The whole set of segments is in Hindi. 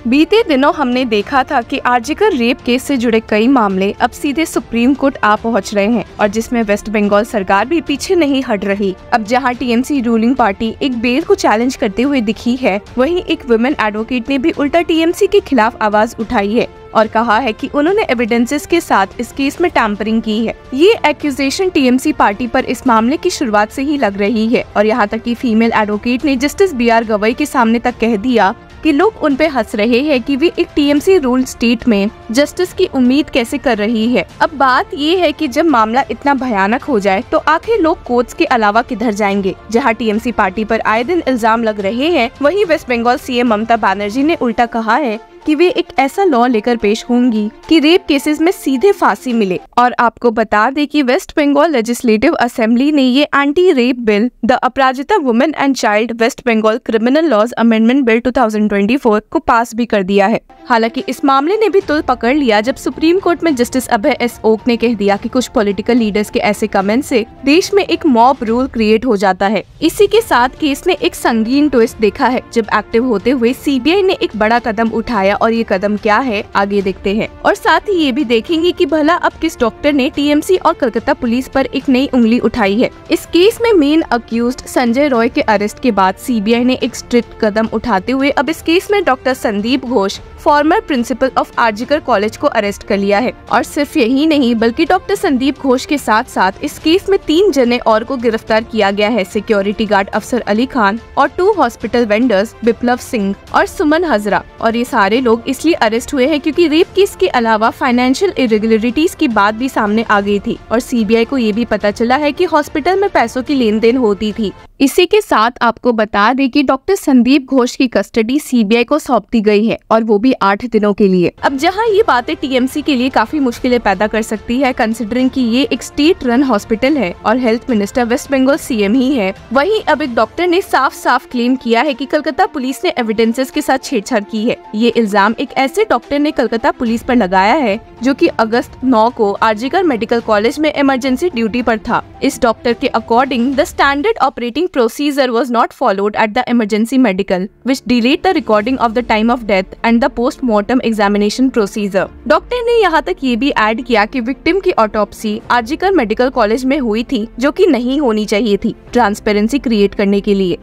बीते दिनों हमने देखा था कि आरजीकर रेप केस से जुड़े कई मामले अब सीधे सुप्रीम कोर्ट आ पहुंच रहे हैं और जिसमें वेस्ट बंगाल सरकार भी पीछे नहीं हट रही। अब जहां टीएमसी रूलिंग पार्टी एक बेल को चैलेंज करते हुए दिखी है, वहीं एक वुमेन एडवोकेट ने भी उल्टा टीएमसी के खिलाफ आवाज उठाई है और कहा है कि उन्होंने एविडेंसेस के साथ इस केस में टैंपरिंग की है। ये एक्यूजेशन टीएमसी पार्टी पर इस मामले की शुरुआत से ही लग रही है और यहाँ तक कि फीमेल एडवोकेट ने जस्टिस बीआर गवई के सामने तक कह दिया कि लोग उन पे हंस रहे हैं कि वे एक टीएमसी रूल्ड स्टेट में जस्टिस की उम्मीद कैसे कर रही है। अब बात ये है कि जब मामला इतना भयानक हो जाए तो आखिर लोग कोर्ट्स के अलावा किधर जाएंगे। जहां टीएमसी पार्टी पर आए दिन इल्जाम लग रहे हैं, वहीं वेस्ट बंगाल सीएम ममता बनर्जी ने उल्टा कहा है कि वे एक ऐसा लॉ लेकर पेश होंगी कि रेप केसेस में सीधे फांसी मिले। और आपको बता दें कि वेस्ट बंगाल लेजिस्लेटिव असेंबली ने ये anti rape bill, the Aparajita women and child West Bengal criminal laws amendment bill 2024 को पास भी कर दिया है। हालांकि इस मामले ने भी तुल पकड़ लिया जब सुप्रीम कोर्ट में जस्टिस अभय एस ओक ने कह दिया कि कुछ पॉलिटिकल लीडर्स के ऐसे कमेंट से देश में एक मॉब रूल क्रिएट हो जाता है। इसी के साथ केस ने एक संगीन ट्विस्ट देखा है जब एक्टिव होते हुए सीबीआई ने एक बड़ा कदम उठाया और ये कदम क्या है आगे देखते हैं। और साथ ही ये भी देखेंगे कि भला अब किस डॉक्टर ने टीएमसी और कोलकाता पुलिस पर एक नई उंगली उठाई है। इस केस में मेन अक्यूज्ड संजय रॉय के अरेस्ट के बाद सीबीआई ने एक स्ट्रिक्ट कदम उठाते हुए अब इस केस में doctor Sandeep Ghosh, farmer principle of RG Kar college को अरेस्ट कर लिया है। और सिर्फ यही नहीं बल्कि डॉक्टर संदीप घोष के साथ साथ इस केस में 3 जने और को गिरफ्तार किया गया है। सिक्योरिटी गार्ड अफसर अली खान और 2 हॉस्पिटल वेंडर्स बिप्लव सिंह और सुमन हजरा। और ये सारे लोग इसलिए अरेस्ट हुए हैं क्योंकि रेप केस के अलावा फाइनेंशियल इरेगुलरिटीज की बात भी सामने आ गई थी और सीबीआई को ये भी पता चला है कि हॉस्पिटल में पैसों की लेन देन होती थी। इसी के साथ आपको बता दें कि डॉक्टर संदीप घोष की कस्टडी सीबीआई को सौंप दी गई है और वो भी 8 दिनों के लिए। अब जहां ये बातें टीएमसी के लिए काफी मुश्किलें पैदा कर सकती है, कंसिडरिंग कि ये एक स्टेट रन हॉस्पिटल है और health minister West Bengal CM ही है, वहीं अब एक डॉक्टर ने साफ साफ क्लेम किया है कि कोलकाता पुलिस ने एविडेंसेस के साथ छेड़छाड़ की है। ये इल्जाम एक ऐसे डॉक्टर ने कोलकाता पुलिस पर लगाया है जो कि अगस्त 9 को आरजीकर मेडिकल कॉलेज में इमरजेंसी ड्यूटी पर था। इस डॉक्टर के according the standard operating procedure was not followed at the emergency medical, which delayed the recording of the time of death and the post-mortem examination procedure. Doctor ने यहाँ तक ये भी ऐड किया कि विक्टिम की ऑटोप्सी आरजीकर मेडिकल कॉलेज में हुई थी जो कि नहीं होनी चाहिए थी, ट्रांसपेरेंसी क्रिएट करने के लिए।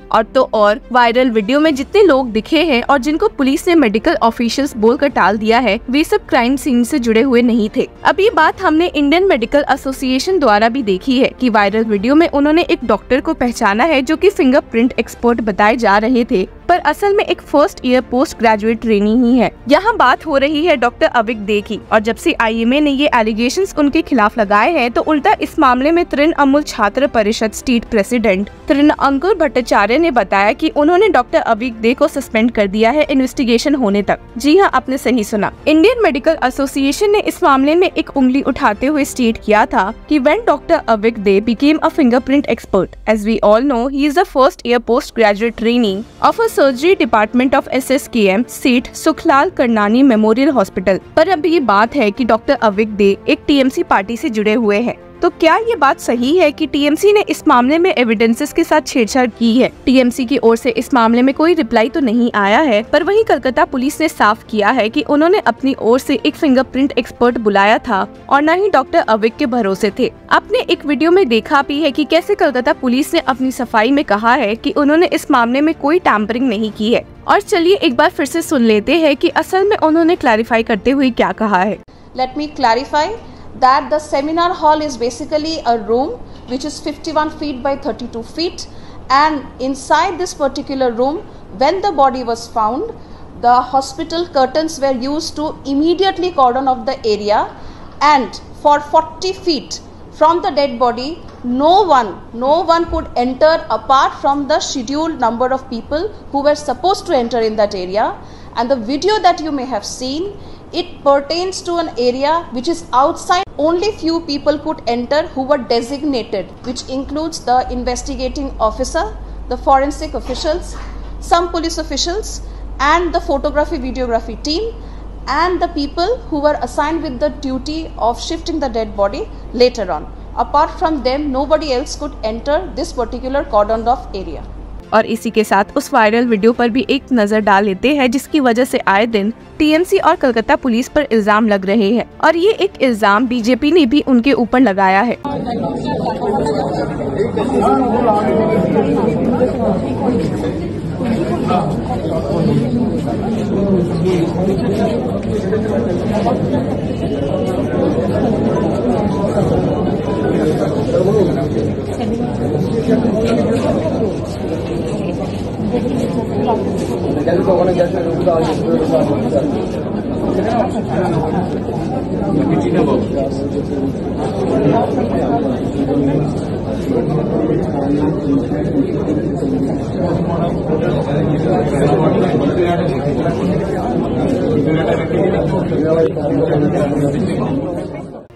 और वायरल वीडियो में जितने लोग दिखे हैं और जिनको पुलिस ने मेडिकल ऑफिशियल्स बोलकर टाल दिया है, वे सब क्राइम सीन से जुड़े हुए नहीं थे। अब ये बात हमने इंडियन मेडिकल एसोसिएशन द्वारा भी देखी है कि वायरल वीडियो में उन्होंने एक डॉक्टर को पहचाना है जो कि फिंगरप्रिंट एक्सपर्ट बताए जा रहे थे, पर असल में एक first year post graduate trainee ही है। यहाँ बात हो रही है डॉक्टर अविक दे की और जब से आईएमए ने ये एलिगेशंस उनके खिलाफ लगाए हैं तो उल्टा इस मामले में तृणमूल छात्र परिषद स्टेट प्रेसिडेंट अंकुर भट्टाचार्य ने बताया कि उन्होंने डॉक्टर अविक दे को सस्पेंड कर दिया है इन्वेस्टिगेशन होने तक। जी हाँ, आपने सही सुना। इंडियन मेडिकल एसोसिएशन ने इस मामले में एक उंगली उठाते हुए स्टेट किया था कि when doctor Avik they became a fingerprint expert, as we all know he is the first year post graduate trainee of a surgery department of SSKM Seth Sukhlal Karnani memorial hospital. पर अब ये बात है कि डॉक्टर अविक दे एक टीएमसी पार्टी से जुड़े हुए हैं, तो क्या ये बात सही है कि टीएमसी ने इस मामले में एविडेंसेस के साथ छेड़छाड़ की है? टीएमसी की ओर से इस मामले में कोई रिप्लाई तो नहीं आया है, पर वहीं कोलकाता पुलिस ने साफ किया है कि उन्होंने अपनी ओर से एक फिंगरप्रिंट एक्सपर्ट बुलाया था और न ही डॉक्टर अविक के भरोसे थे। आपने एक वीडियो में देखा भी है कि कैसे कोलकाता पुलिस ने अपनी सफाई में कहा है कि उन्होंने इस मामले में कोई टैंपरिंग नहीं की है। और चलिए एक बार फिर से सुन लेते हैं कि असल में उन्होंने क्लैरिफाई करते हुए क्या कहा है। Let me clarify that the seminar hall is basically a room which is 51 feet by 32 feet, and inside this particular room, when the body was found, the hospital curtains were used to immediately cordon off the area, and for 40 feet from the dead body, no one could enter apart from the scheduled number of people who were supposed to enter in that area. And the video that you may have seen, it pertains to an area which is outside. Only few people could enter who were designated, which includes the investigating officer, the forensic officials, some police officials, and the photography videography team, and the people who were assigned with the duty of shifting the dead body later on. Apart from them, nobody else could enter this particular cordoned off area. और इसी के साथ उस वायरल वीडियो पर भी एक नजर डाल लेते हैं, जिसकी वजह से आए दिन टीएमसी और कलकत्ता पुलिस पर इल्जाम लग रहे हैं और ये एक इल्जाम बीजेपी ने भी उनके ऊपर लगाया है।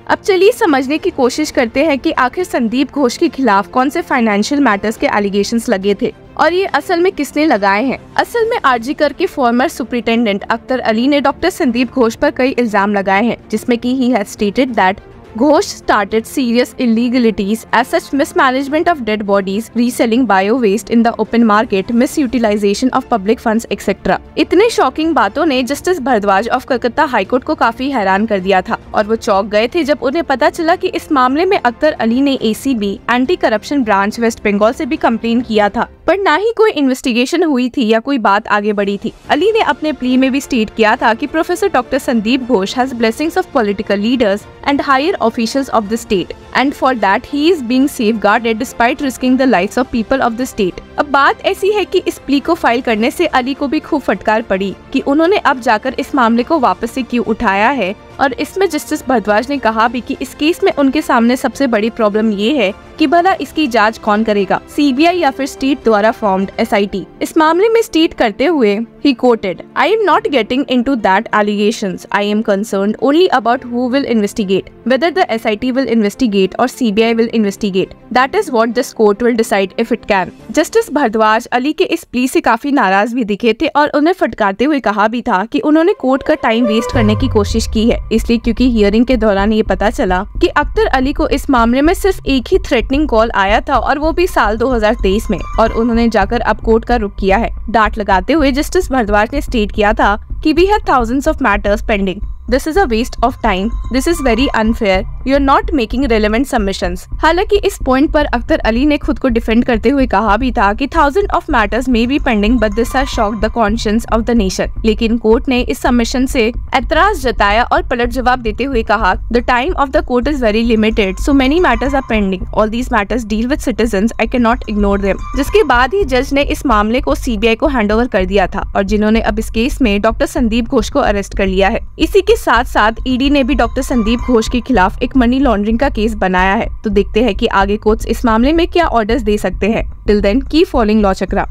अब चलिए समझने की कोशिश करते हैं कि आखिर संदीप घोष के खिलाफ कौन से फाइनेंशियल मैटर्स के एलिगेशंस लगे थे और ये असल में किसने लगाए हैं। असल में आरजी कर के फॉर्मर सुपरिटेंडेंट अख्तर अली ने डॉक्टर संदीप घोष पर कई इल्जाम लगाए हैं, जिसमें कि he has stated that Ghosh started serious illegalities as such mismanagement of dead bodies, reselling bio-waste in the open market, misutilization of public funds, etc. इतने शॉकिंग बातों ने justice Bhardwaj of Calcutta high court को काफी हैरान कर दिया था और वो चौंक गए थे जब उन्हें पता चला कि इस मामले में अख्तर अली ने ACB anti corruption branch West Bengal से भी कंप्लेन किया था, पर ना ही कोई इन्वेस्टिगेशन हुई थी या कोई बात आगे बढ़ी थी। अली ने अपने प्ली में भी स्टेट किया था कि professor doctor Sandeep Ghosh has blessings of political leaders and higher officials of the state and for that he is being safeguarded despite risking the lives of people of the state। अब बात ऐसी है कि इस प्ली को फाइल करने से अली को भी खूब फटकार पड़ी कि उन्होंने अब जाकर इस मामले को वापस से क्यों उठाया है और इसमें जस्टिस भारद्वाज ने कहा भी कि इस केस में उनके सामने सबसे बड़ी प्रॉब्लम ये है कि भला इसकी जांच कौन करेगा, सीबीआई या फिर स्टेट द्वारा फॉर्म्ड एसआईटी। इस मामले में स्टेट करते हुए he quoted, I am not getting into that allegations. I am concerned only about who will investigate, whether the SIT will investigate or CBI will investigate. That is what this court will decide if it can. Justice Bhardwaj Ali के इस प्ली से काफी नाराज भी दिखे थे और उन्हें फटकारते हुए कहा भी था कि उन्होंने कोर्ट का टाइम वेस्ट करने की कोशिश की है, इसलिए क्योंकि हियरिंग के दौरान ये पता चला कि अख्तर अली को इस मामले में सिर्फ एक ही थ्रेटनिंग कॉल आया था और वो भी साल 2023 में, और उन्होंने जाकर अब कोर्ट का रुख किया है। डांट लगाते हुए जस्टिस भारद्वाज ने स्टेट किया था कि we have thousands of matters pending. This is a waste of time. This is very unfair. You are not making relevant submissions. हालांकि इस पॉइंट पर अख्तर अली ने खुद को डिफेंड करते हुए कहा भी था कि thousands of matters may be pending, but this has shocked the conscience of the nation. लेकिन कोर्ट ने इस सबमिशन से एतराज जताया और पलट जवाब देते हुए कहा, The time of the court is very limited, so many matters are pending. All these matters deal with citizens. I cannot ignore them. जिसके बाद ही जज ने इस मामले को सीबीआई को हैंडओवर कर दिया था और जिन्होंने अब इस केस में डॉक्टर संदीप घोष को अरेस्ट कर लिया है। इसी के साथ साथ ईडी ने भी डॉक्टर संदीप घोष के खिलाफ एक मनी लॉन्ड्रिंग का केस बनाया है। तो देखते हैं कि आगे कोर्ट्स इस मामले में क्या ऑर्डर्स दे सकते हैं। Till then keep following Law चक्रा।